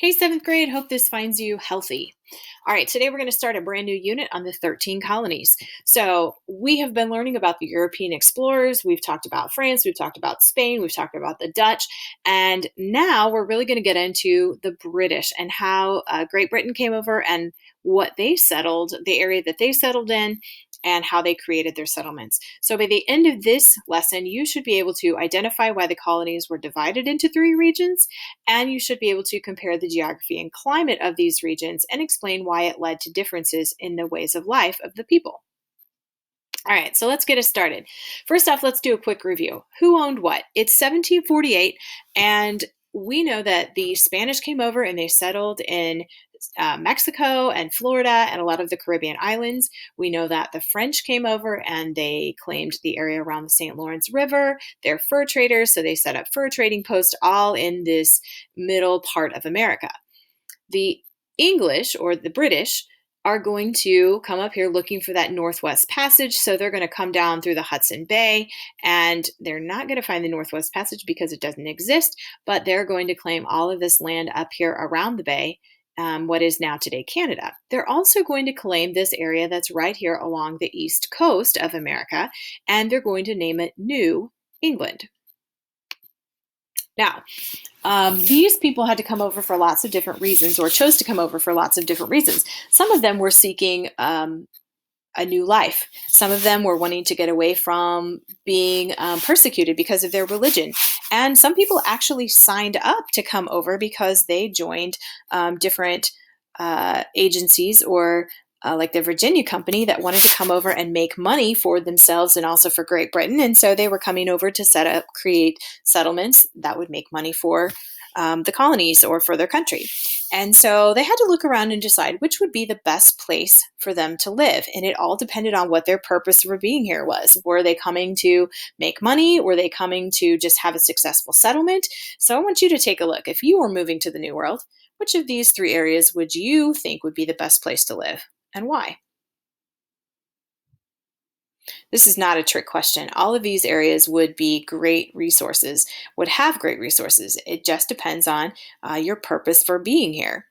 Hey, seventh grade, hope this finds you healthy. All right, today we're going to start a brand new unit on the 13 colonies. So, we have been learning about the European explorers. We've talked about France, we've talked about Spain, we've talked about the Dutch, and now we're really going to get into the British and how Great Britain came over and what they settled, the area that they settled in, and how they created their settlements. So, by the end of this lesson, you should be able to identify why the colonies were divided into three regions, and you should be able to compare the geography and climate of these regions and explain why it led to differences in the ways of life of the people. All right, so let's get us started. First off, let's do a quick review. Who owned what? It's 1748, and we know that the Spanish came over and they settled in Mexico and Florida and a lot of the Caribbean islands. We know that the French came over and they claimed the area around the St. Lawrence River. They're fur traders, so they set up fur trading posts all in this middle part of America. The English or the British are going to come up here looking for that Northwest Passage. So they're going to come down through the Hudson Bay, and they're not going to find the Northwest Passage because it doesn't exist, but they're going to claim all of this land up here around the bay, what is now today Canada. They're also going to claim this area that's right here along the east coast of America, and they're going to name it New England. Now, these people had to come over for lots of different reasons, or chose to come over for lots of different reasons. Some of them were seeking a new life. Some of them were wanting to get away from being persecuted because of their religion. And some people actually signed up to come over because they joined different agencies or like the Virginia Company that wanted to come over and make money for themselves and also for Great Britain. And so they were coming over to create settlements that would make money for the colonies or for their country. And so they had to look around and decide which would be the best place for them to live. And it all depended on what their purpose for being here was. Were they coming to make money? Were they coming to just have a successful settlement? So I want you to take a look. If you were moving to the New World, which of these three areas would you think would be the best place to live, and why? This is not a trick question. All of these areas would be great resources, would have great resources. It just depends on your purpose for being here.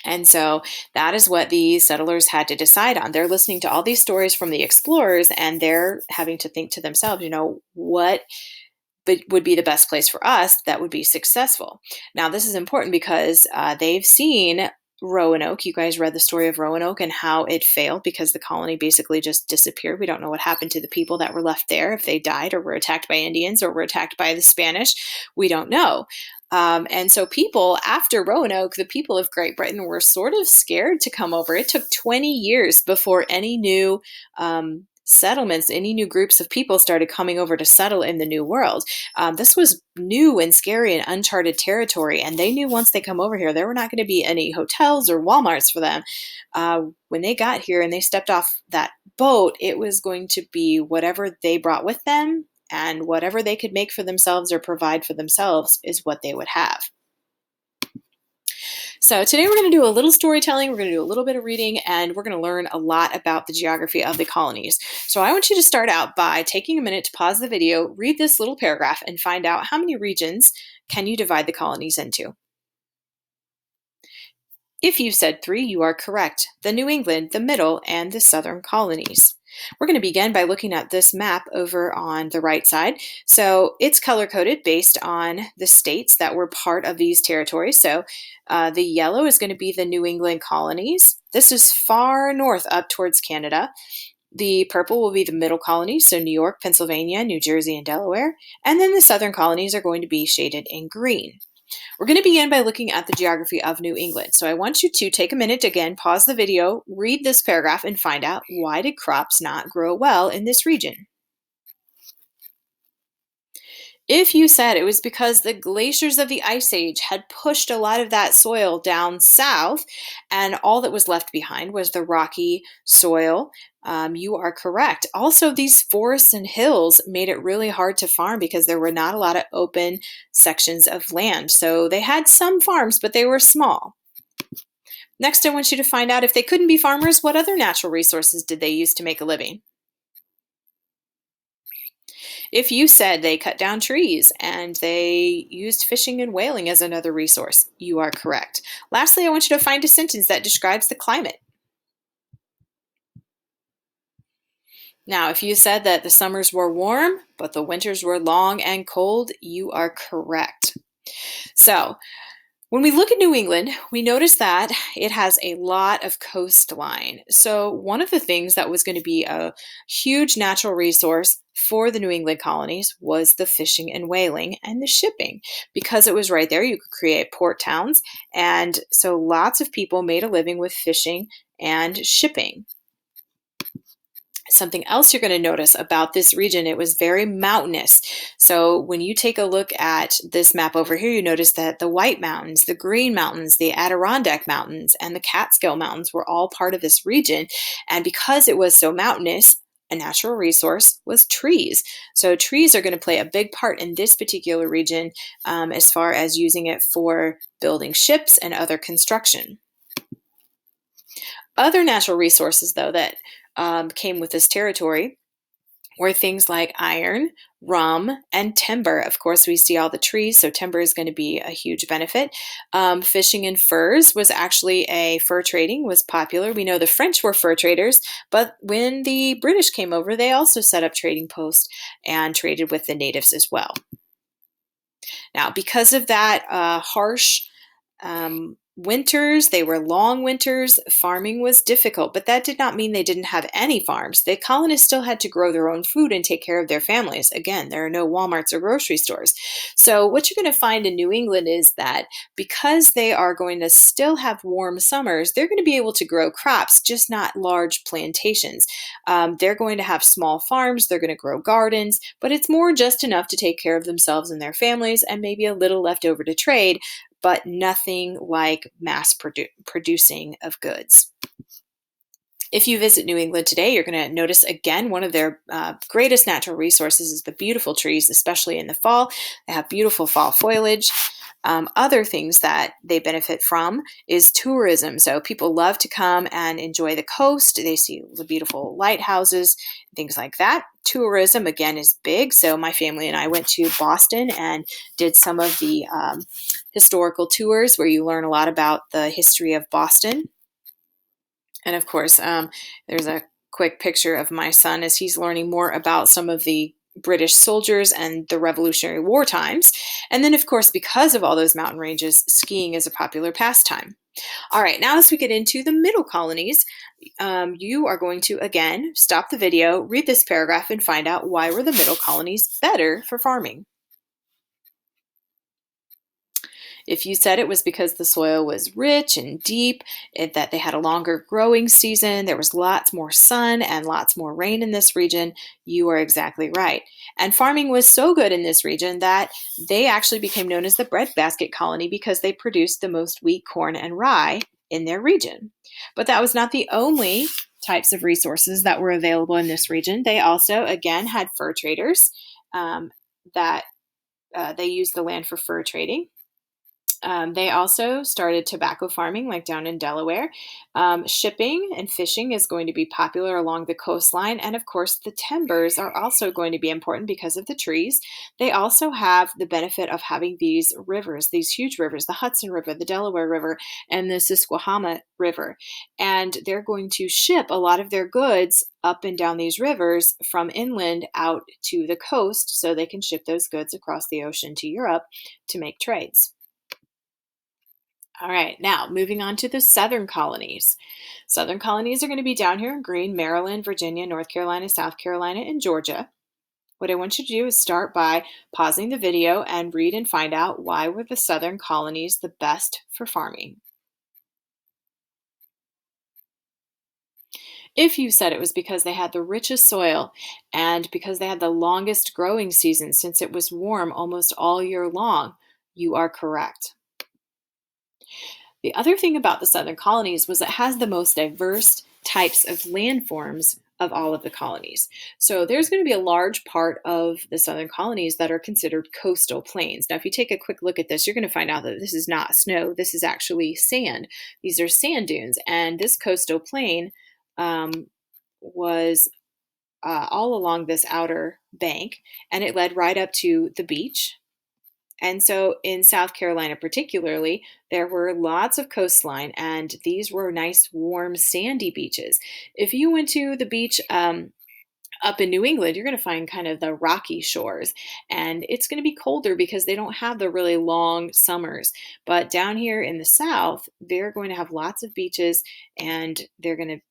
And so that is what the settlers had to decide on. They're listening to all these stories from the explorers, and they're having to think to themselves, what would be the best place for us that would be successful. Now, this is important because they've seen Roanoke. You guys read the story of Roanoke and how it failed because the colony basically just disappeared. We don't know what happened to the people that were left there, if they died or were attacked by Indians or were attacked by the Spanish. We don't know. And so people after Roanoke, the people of Great Britain were sort of scared to come over. It took 20 years before any new settlements, any new groups of people started coming over to settle in the New World. This was new and scary and uncharted territory, and they knew once they come over here, there were not going to be any hotels or Walmarts for them. When they got here and they stepped off that boat, it was going to be whatever they brought with them, and whatever they could make for themselves or provide for themselves is what they would have. So today we're going to do a little storytelling, we're going to do a little bit of reading, and we're going to learn a lot about the geography of the colonies. So I want you to start out by taking a minute to pause the video, read this little paragraph, and find out how many regions can you divide the colonies into. If you said 3, you are correct. The New England, the Middle, and the Southern colonies. We're going to begin by looking at this map over on the right side. So it's color-coded based on the states that were part of these territories. So the yellow is going to be the New England colonies. This is far north up towards Canada. The purple will be the middle colonies, so New York, Pennsylvania, New Jersey, and Delaware. And then the southern colonies are going to be shaded in green. We're going to begin by looking at the geography of New England. So I want you to take a minute, again, pause the video, read this paragraph, and find out, why did crops not grow well in this region? If you said it was because the glaciers of the Ice Age had pushed a lot of that soil down south and all that was left behind was the rocky soil, you are correct. Also, these forests and hills made it really hard to farm because there were not a lot of open sections of land. So they had some farms, but they were small. Next, I want you to find out, if they couldn't be farmers, what other natural resources did they use to make a living? If you said they cut down trees and they used fishing and whaling as another resource, you are correct. Lastly, I want you to find a sentence that describes the climate. Now, if you said that the summers were warm, but the winters were long and cold, you are correct. So, when we look at New England, we notice that it has a lot of coastline. So, one of the things that was going to be a huge natural resource for the New England colonies was the fishing and whaling and the shipping. Because it was right there, you could create port towns. And so, lots of people made a living with fishing and shipping. Something else you're going to notice about this region, it was very mountainous. So when you take a look at this map over here, you notice that the White Mountains, the Green Mountains, the Adirondack Mountains, and the Catskill Mountains were all part of this region. And because it was so mountainous, a natural resource was trees. So trees are going to play a big part in this particular region as far as using it for building ships and other construction. Other natural resources, though, that came with this territory were things like iron, rum, and timber. Of course, we see all the trees, so timber is going to be a huge benefit. Fishing and furs was actually fur trading was popular. We know the French were fur traders, but when the British came over, they also set up trading posts and traded with the natives as well. Now, because of that harsh winters, they were long winters, farming was difficult, but that did not mean they didn't have any farms. The colonists still had to grow their own food and take care of their families. Again, there are no Walmarts or grocery stores. So what you're going to find in New England is that because they are going to still have warm summers, they're going to be able to grow crops, just not large plantations. They're going to have small farms, they're going to grow gardens, but it's more just enough to take care of themselves and their families and maybe a little left over to trade, but nothing like mass producing of goods. If you visit New England today, you're going to notice again one of their greatest natural resources is the beautiful trees, especially in the fall. They have beautiful fall foliage. Other things that they benefit from is tourism. So people love to come and enjoy the coast. They see the beautiful lighthouses, things like that. Tourism, again, is big. So my family and I went to Boston and did some of the historical tours where you learn a lot about the history of Boston. And of course, there's a quick picture of my son as he's learning more about some of the British soldiers and the Revolutionary War times. And then, of course, because of all those mountain ranges, skiing is a popular pastime. All right, now as we get into the middle colonies, you are going to, again, stop the video, read this paragraph, and find out why were the middle colonies better for farming. If you said it was because the soil was rich and deep, that they had a longer growing season, there was lots more sun and lots more rain in this region, you are exactly right. And farming was so good in this region that they actually became known as the breadbasket colony because they produced the most wheat, corn, and rye in their region. But that was not the only types of resources that were available in this region. They also, again, had fur traders that they used the land for fur trading. They also started tobacco farming, like down in Delaware. Shipping and fishing is going to be popular along the coastline. And of course, the timbers are also going to be important because of the trees. They also have the benefit of having these rivers, these huge rivers, the Hudson River, the Delaware River, and the Susquehanna River. And they're going to ship a lot of their goods up and down these rivers from inland out to the coast so they can ship those goods across the ocean to Europe to make trades. All right, now moving on to the southern colonies. Southern colonies are going to be down here in green: Maryland, Virginia, North Carolina, South Carolina, and Georgia. What I want you to do is start by pausing the video and read and find out why were the southern colonies the best for farming. If you said it was because they had the richest soil and because they had the longest growing season since it was warm almost all year long, you are correct. The other thing about the southern colonies was it has the most diverse types of landforms of all of the colonies. So there's going to be a large part of the southern colonies that are considered coastal plains. Now, if you take a quick look at this, you're going to find out that this is not snow. This is actually sand. These are sand dunes. And this coastal plain was all along this outer bank, and it led right up to the beach. And so in South Carolina, particularly, there were lots of coastline, and these were nice, warm, sandy beaches. If you went to the beach up in New England, you're going to find kind of the rocky shores, and it's going to be colder because they don't have the really long summers. But down here in the South, they're going to have lots of beaches, and they're going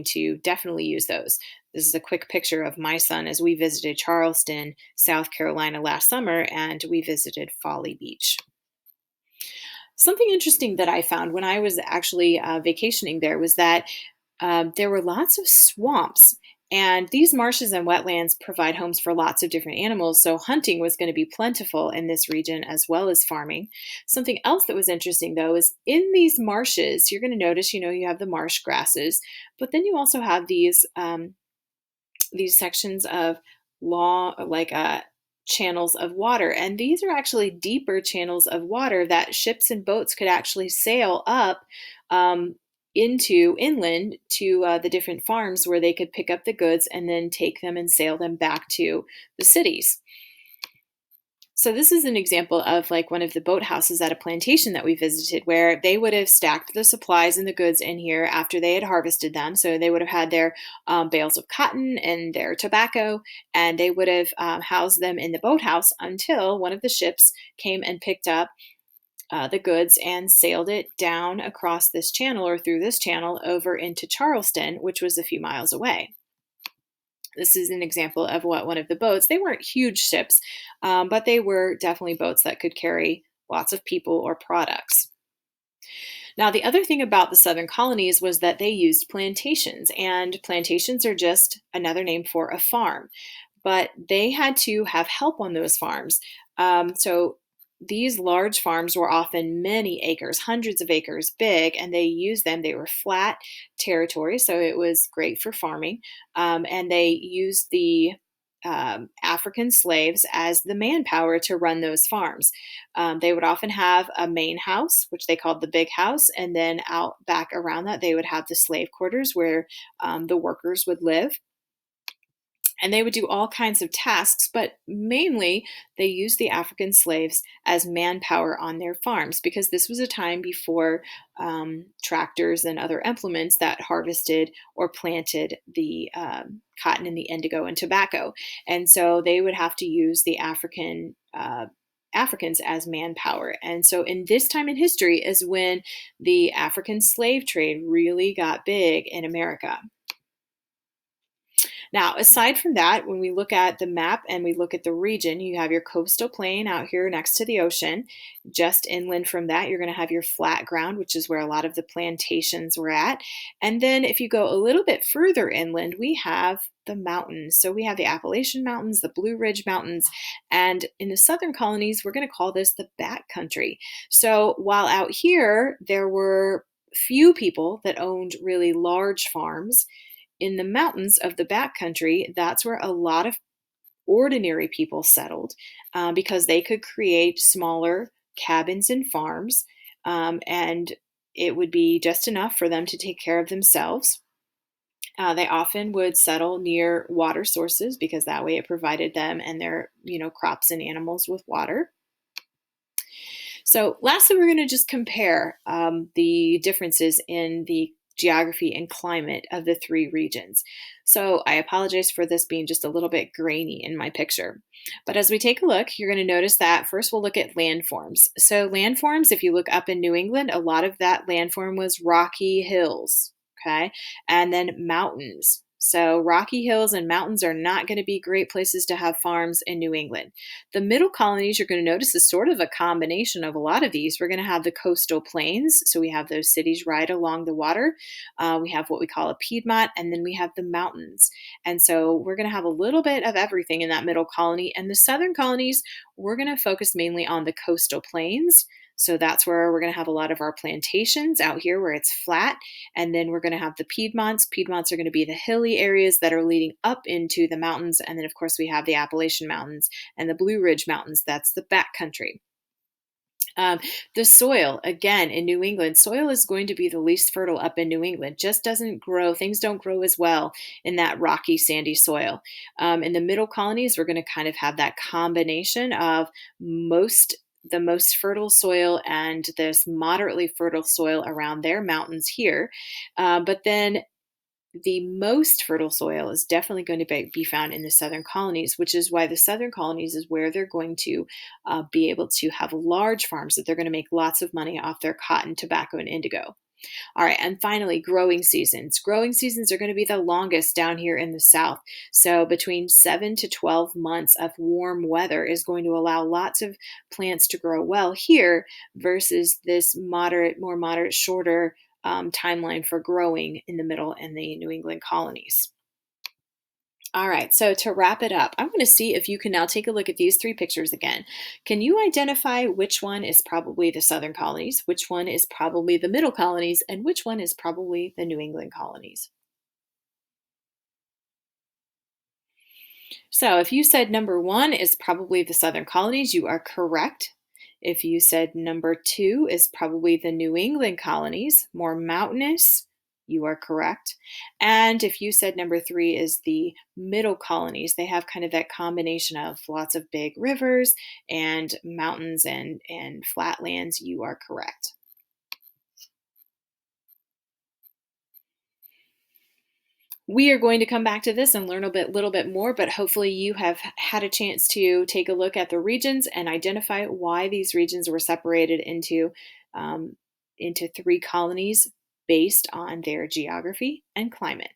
to definitely use those. This is a quick picture of my son as we visited Charleston, South Carolina last summer, and we visited Folly Beach. Something interesting that I found when I was actually vacationing there was that there were lots of swamps. And these marshes and wetlands provide homes for lots of different animals, so hunting was going to be plentiful in this region as well as farming. Something else that was interesting, though, is in these marshes, you're going to notice, you have the marsh grasses, but then you also have these sections of channels of water, and these are actually deeper channels of water that ships and boats could actually sail up um, into inland to the different farms where they could pick up the goods and then take them and sail them back to the cities. So this is an example of like one of the boathouses at a plantation that we visited where they would have stacked the supplies and the goods in here after they had harvested them. So they would have had their bales of cotton and their tobacco, and they would have housed them in the boathouse until one of the ships came and picked up the goods and sailed it down across this channel or through this channel over into Charleston, which was a few miles away. This is an example of what one of the boats, they weren't huge ships, but they were definitely boats that could carry lots of people or products. Now, the other thing about the Southern colonies was that they used plantations, and plantations are just another name for a farm, but they had to have help on those farms. So these large farms were often many acres, hundreds of acres big, and they used them. They were flat territory, so it was great for farming. And they used the African slaves as the manpower to run those farms. They would often have a main house, which they called the big house, and then out back around that, they would have the slave quarters where the workers would live. And they would do all kinds of tasks, but mainly they used the African slaves as manpower on their farms because this was a time before tractors and other implements that harvested or planted the cotton and the indigo and tobacco. And so they would have to use the Africans as manpower. And so in this time in history is when the African slave trade really got big in America. Now, aside from that, when we look at the map and we look at the region, you have your coastal plain out here next to the ocean. Just inland from that, you're going to have your flat ground, which is where a lot of the plantations were at. And then if you go a little bit further inland, we have the mountains. So we have the Appalachian Mountains, the Blue Ridge Mountains, and in the southern colonies, we're going to call this the backcountry. So while out here, there were few people that owned really large farms, in the mountains of the backcountry, that's where a lot of ordinary people settled because they could create smaller cabins and farms, and it would be just enough for them to take care of themselves. They often would settle near water sources because that way it provided them and their, crops and animals with water. So lastly, we're going to just compare the differences in the geography and climate of the three regions. So I apologize for this being just a little bit grainy in my picture. But as we take a look, you're going to notice that first we'll look at landforms. So landforms, if you look up in New England, a lot of that landform was rocky hills, okay? And then mountains. So rocky hills and mountains are not going to be great places to have farms in New England. The middle colonies, you're going to notice, is sort of a combination of a lot of these. We're going to have the coastal plains. So we have those cities right along the water. We have what we call a Piedmont, and then we have the mountains. And so we're going to have a little bit of everything in that middle colony. And the southern colonies, we're going to focus mainly on the coastal plains. So that's where we're going to have a lot of our plantations out here where it's flat. And then we're going to have the Piedmonts. Piedmonts are going to be the hilly areas that are leading up into the mountains. And then, of course, we have the Appalachian Mountains and the Blue Ridge Mountains. That's the backcountry. Um, the soil, again, in New England, soil is going to be the least fertile up in New England. Just doesn't grow, things don't grow as well in that rocky, sandy soil. In the middle colonies, we're going to kind of have that combination of the most fertile soil and this moderately fertile soil around their mountains here. But then the most fertile soil is definitely going to be found in the southern colonies, which is why the southern colonies is where they're going to be able to have large farms that they're going to make lots of money off their cotton, tobacco, and indigo. All right, and finally, growing seasons. Growing seasons are going to be the longest down here in the south. So, between 7 to 12 months of warm weather is going to allow lots of plants to grow well here versus this more moderate, shorter timeline for growing in the middle and the New England colonies. All right, so to wrap it up, I'm going to see if you can now take a look at these three pictures again. Can you identify which one is probably the southern colonies, which one is probably the middle colonies, and which one is probably the New England colonies? So if you said number one is probably the southern colonies, you are correct. If you said number two is probably the New England colonies, more mountainous, you are correct. And if you said number three is the middle colonies, they have kind of that combination of lots of big rivers and mountains and flatlands, you are correct. We are going to come back to this and learn little bit more, but hopefully you have had a chance to take a look at the regions and identify why these regions were separated um, into three colonies based on their geography and climate.